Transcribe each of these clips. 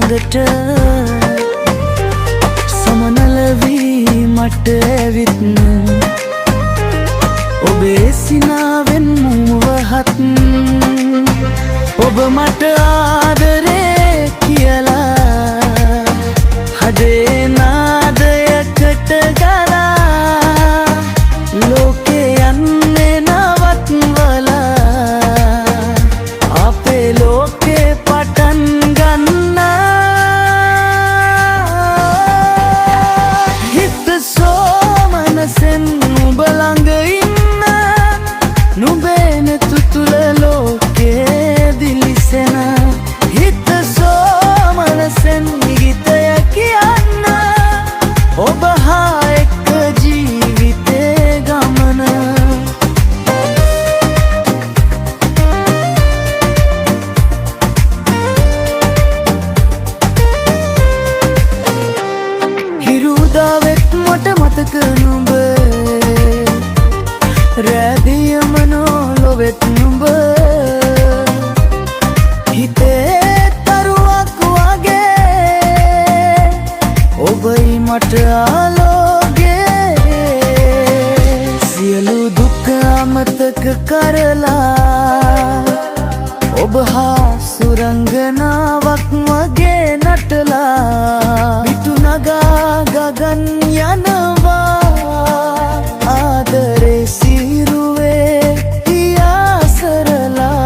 හොඳට සමනල වී මට ඇවිත් ඔබේ සිනාවෙන් මුවහත් ඔබ මට ආදරේ කියලා හදේ නාදයකට ගලා ලෝකේ යන්නේ නවත්වලා අපේ ලෝකේ පටන් ගන්නා හිත සෝමනසෙන් නුඹ ළඟ ඉන්න නුඹේ නෙතුතුල ලෝකේ දිලිසෙන හිත සෝමනසෙන් ගීතය කියන්න ඔබ හා එක්ක ජීවිතේ ගමන හිරුදාවෙත් මට මතක නුඹ රැදියම නොලොවෙත් නුඹ හිතේ තරුවක් වගේ ඔබයි මට ආලෝගේ සියලු දුක් අමතක කරලා ඔබ හා සුරංගනාවක් වගේ නටලා පිටු නගා ගගන් යනවා ආදරේ සිරුවේ පියාසරලා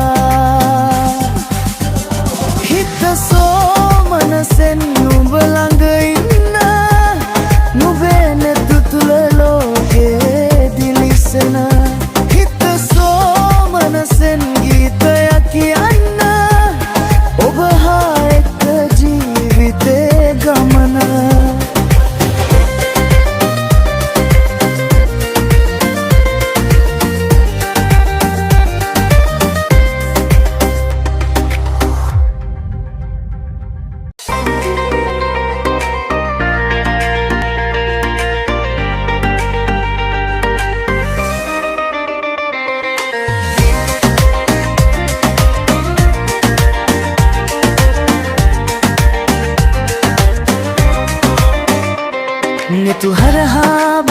හිත සෝමනසෙන් නුඹ ළඟ ඉන්න නුඹේ නෙතුතුල ලෝකේ දිලිසෙන හිත සෝමනසෙන් ගීතයක් කියන්න ඔබ හා එක්ක ජීවිතේ ගමන නෙතු හරහා